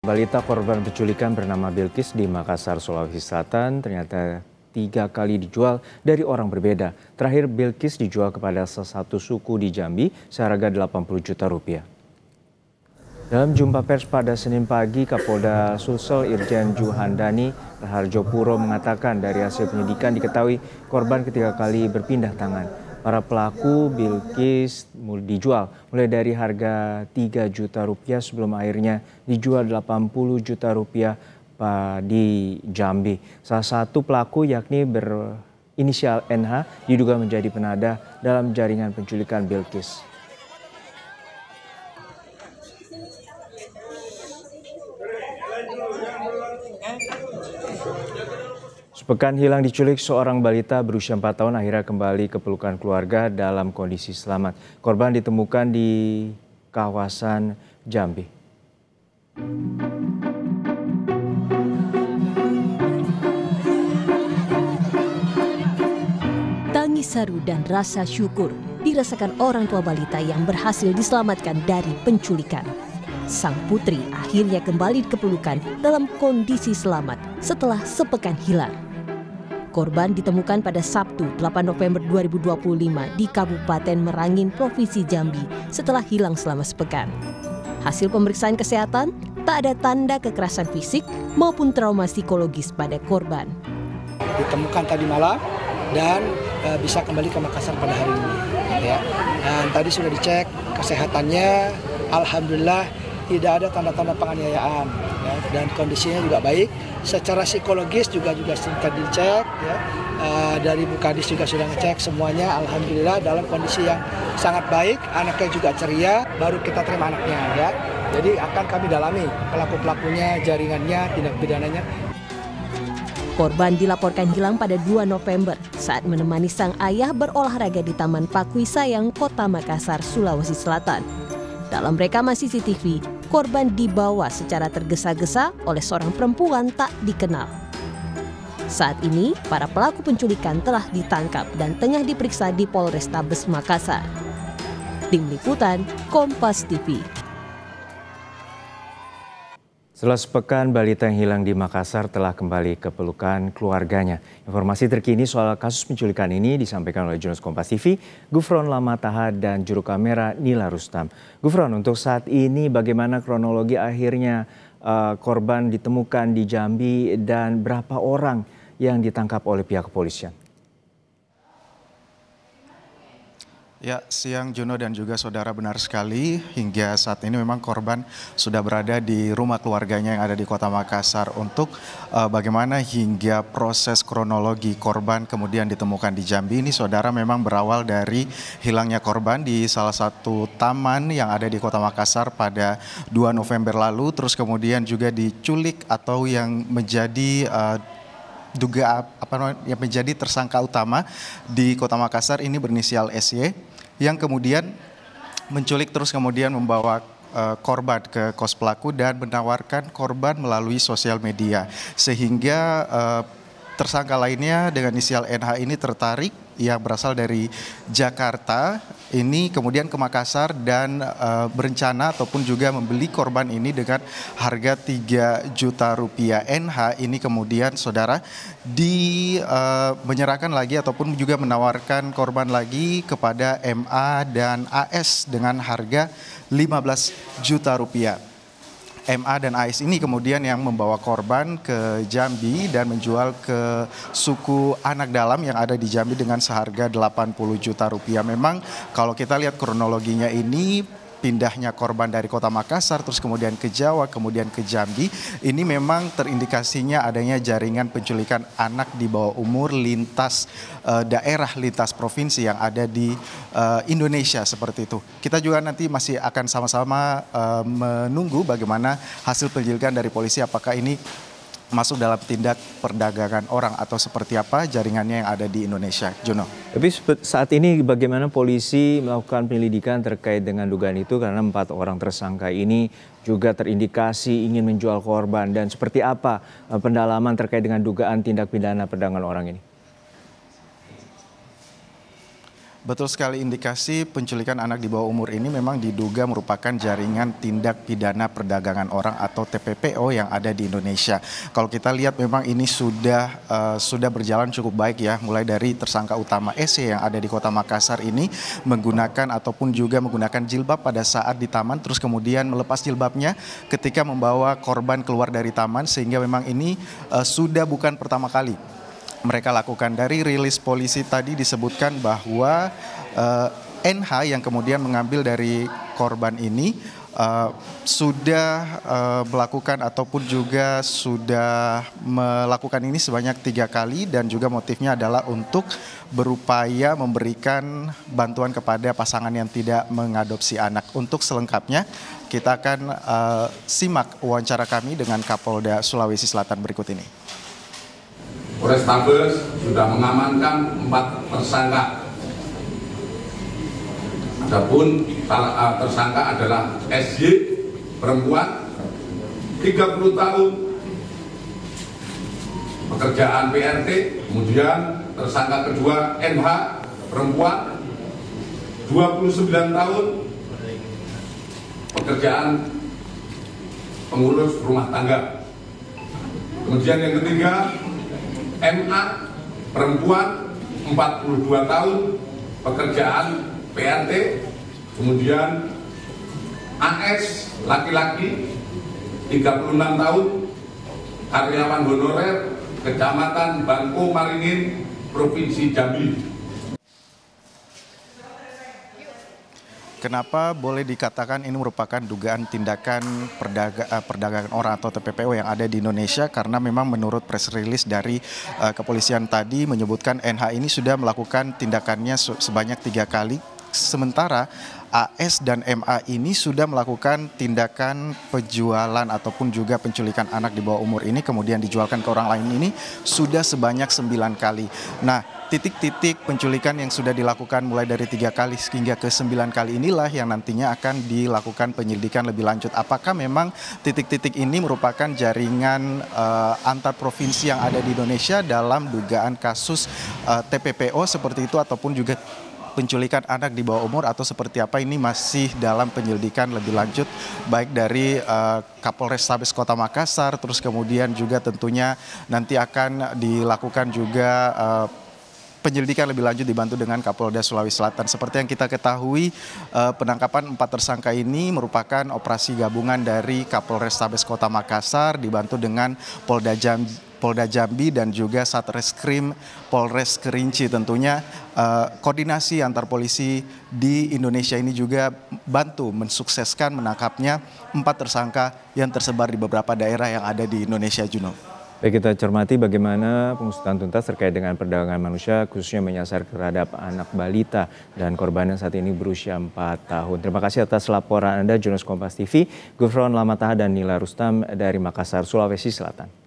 Balita korban penculikan bernama Bilqis di Makassar, Sulawesi Selatan ternyata 3 kali dijual dari orang berbeda. Terakhir Bilqis dijual kepada salah satu suku di Jambi seharga 80 juta rupiah. Dalam jumpa pers pada Senin pagi, Kapolda Sulsel Irjen Juhandani Raharjo Puro mengatakan dari hasil penyidikan diketahui korban ketiga kali berpindah tangan. Para pelaku Bilqis dijual mulai dari harga 3 juta rupiah sebelum akhirnya dijual 80 juta rupiah di Jambi. Salah satu pelaku yakni berinisial NH diduga menjadi penadah dalam jaringan penculikan Bilqis. Sepekan hilang diculik seorang balita berusia 4 tahun akhirnya kembali ke pelukan keluarga dalam kondisi selamat. Korban ditemukan di kawasan Jambi. Tangis haru dan rasa syukur dirasakan orang tua balita yang berhasil diselamatkan dari penculikan. Sang putri akhirnya kembali ke pelukan dalam kondisi selamat setelah sepekan hilang. Korban ditemukan pada Sabtu 8 November 2025 di Kabupaten Merangin, Provinsi Jambi setelah hilang selama sepekan. Hasil pemeriksaan kesehatan, tak ada tanda kekerasan fisik maupun trauma psikologis pada korban. Ditemukan tadi malam dan bisa kembali ke Makassar pada hari ini. Ya. Dan tadi sudah dicek kesehatannya, alhamdulillah tidak ada tanda-tanda penganiayaan, ya, dan kondisinya juga baik. Secara psikologis juga sudah dicek, ya. Dari Bu Kadis juga sudah ngecek semuanya, alhamdulillah dalam kondisi yang sangat baik. Anaknya juga ceria, baru kita terima anaknya, ya. Jadi akan kami dalami pelaku-pelakunya, jaringannya, tindak pidananya. Korban dilaporkan hilang pada 2 November saat menemani sang ayah berolahraga di Taman Pakui Sayang, Kota Makassar, Sulawesi Selatan. Dalam rekaman CCTV, korban dibawa secara tergesa-gesa oleh seorang perempuan tak dikenal. Saat ini, para pelaku penculikan telah ditangkap dan tengah diperiksa di Polrestabes Makassar. Tim Liputan, Kompas TV. Setelah sepekan, balita yang hilang di Makassar telah kembali ke pelukan keluarganya. Informasi terkini soal kasus penculikan ini disampaikan oleh jurnalis Kompas TV, Gufron Lama Taha dan juru kamera Nila Rustam. Gufron, untuk saat ini bagaimana kronologi akhirnya korban ditemukan di Jambi dan berapa orang yang ditangkap oleh pihak kepolisian? Ya, siang Juno dan juga saudara, benar sekali. Hingga saat ini memang korban sudah berada di rumah keluarganya yang ada di Kota Makassar untuk bagaimana hingga proses kronologi korban kemudian ditemukan di Jambi. Ini saudara memang berawal dari hilangnya korban di salah satu taman yang ada di Kota Makassar pada 2 November lalu. Terus kemudian juga diculik atau yang menjadi yang menjadi tersangka utama di Kota Makassar ini berinisial SY, yang kemudian menculik terus kemudian membawa korban ke kos pelaku dan menawarkan korban melalui sosial media, sehingga tersangka lainnya dengan inisial NH ini tertarik, yang berasal dari Jakarta ini kemudian ke Makassar dan berencana ataupun juga membeli korban ini dengan harga 3 juta rupiah. NH ini kemudian saudara menyerahkan lagi ataupun juga menawarkan korban lagi kepada MA dan AS dengan harga 15 juta rupiah. MA dan AS ini kemudian yang membawa korban ke Jambi dan menjual ke suku anak dalam yang ada di Jambi dengan seharga 80 juta rupiah. Memang kalau kita lihat kronologinya ini, pindahnya korban dari Kota Makassar terus kemudian ke Jawa, kemudian ke Jambi, ini memang terindikasinya adanya jaringan penculikan anak di bawah umur lintas daerah, lintas provinsi yang ada di Indonesia seperti itu. Kita juga nanti masih akan sama-sama menunggu bagaimana hasil penyelidikan dari polisi, apakah ini masuk dalam tindak perdagangan orang atau seperti apa jaringannya yang ada di Indonesia. Juno. Tapi saat ini bagaimana polisi melakukan penyelidikan terkait dengan dugaan itu, karena 4 orang tersangka ini juga terindikasi ingin menjual korban, dan seperti apa pendalaman terkait dengan dugaan tindak pidana perdagangan orang ini? Betul sekali, indikasi penculikan anak di bawah umur ini memang diduga merupakan jaringan tindak pidana perdagangan orang atau TPPO yang ada di Indonesia. Kalau kita lihat memang ini sudah berjalan cukup baik ya, mulai dari tersangka utama SY yang ada di Kota Makassar ini menggunakan ataupun juga menggunakan jilbab pada saat di taman, terus kemudian melepas jilbabnya ketika membawa korban keluar dari taman, sehingga memang ini sudah bukan pertama kali mereka lakukan. Dari rilis polisi tadi disebutkan bahwa NH yang kemudian mengambil dari korban ini sudah melakukan ataupun juga sudah melakukan ini sebanyak 3 kali, dan juga motifnya adalah untuk berupaya memberikan bantuan kepada pasangan yang tidak mengadopsi anak. Untuk selengkapnya kita akan simak wawancara kami dengan Kapolda Sulawesi Selatan berikut ini. Polrestabes sudah mengamankan 4 tersangka. Adapun tersangka adalah SY, perempuan, 30 tahun, pekerjaan PRT. Kemudian tersangka kedua NH, perempuan, 29 tahun, pekerjaan pengurus rumah tangga. Kemudian yang ketiga MA, perempuan, 42 tahun, pekerjaan PRT. Kemudian AS, laki-laki, 36 tahun, karyawan honorer, Kecamatan Bangko Maringin, Provinsi Jambi. Kenapa boleh dikatakan ini merupakan dugaan tindakan perdagangan orang atau TPPO yang ada di Indonesia? Karena memang menurut press release dari kepolisian tadi menyebutkan NH ini sudah melakukan tindakannya sebanyak 3 kali. Sementara AS dan MA ini sudah melakukan tindakan penjualan ataupun juga penculikan anak di bawah umur ini kemudian dijualkan ke orang lain ini sudah sebanyak 9 kali. Nah, titik-titik penculikan yang sudah dilakukan mulai dari 3 kali hingga ke 9 kali inilah yang nantinya akan dilakukan penyelidikan lebih lanjut. Apakah memang titik-titik ini merupakan jaringan antar provinsi yang ada di Indonesia dalam dugaan kasus TPPO seperti itu, ataupun juga penculikan anak di bawah umur, atau seperti apa, ini masih dalam penyelidikan lebih lanjut baik dari Kapolrestabes Kota Makassar, terus kemudian juga tentunya nanti akan dilakukan juga penyelidikan lebih lanjut dibantu dengan Kapolda Sulawesi Selatan. Seperti yang kita ketahui, penangkapan 4 tersangka ini merupakan operasi gabungan dari Kapolrestabes Kota Makassar dibantu dengan Polda Jambi dan juga Satreskrim Polres Kerinci. Tentunya koordinasi antar polisi di Indonesia ini juga bantu mensukseskan menangkapnya 4 tersangka yang tersebar di beberapa daerah yang ada di Indonesia, Juno. Baik, kita cermati bagaimana pengusutan tuntas terkait dengan perdagangan manusia khususnya menyasar terhadap anak balita dan korban yang saat ini berusia 4 tahun. Terima kasih atas laporan Anda, jurnalis Kompas TV, Gufron Lamataha dan Nila Rustam dari Makassar, Sulawesi Selatan.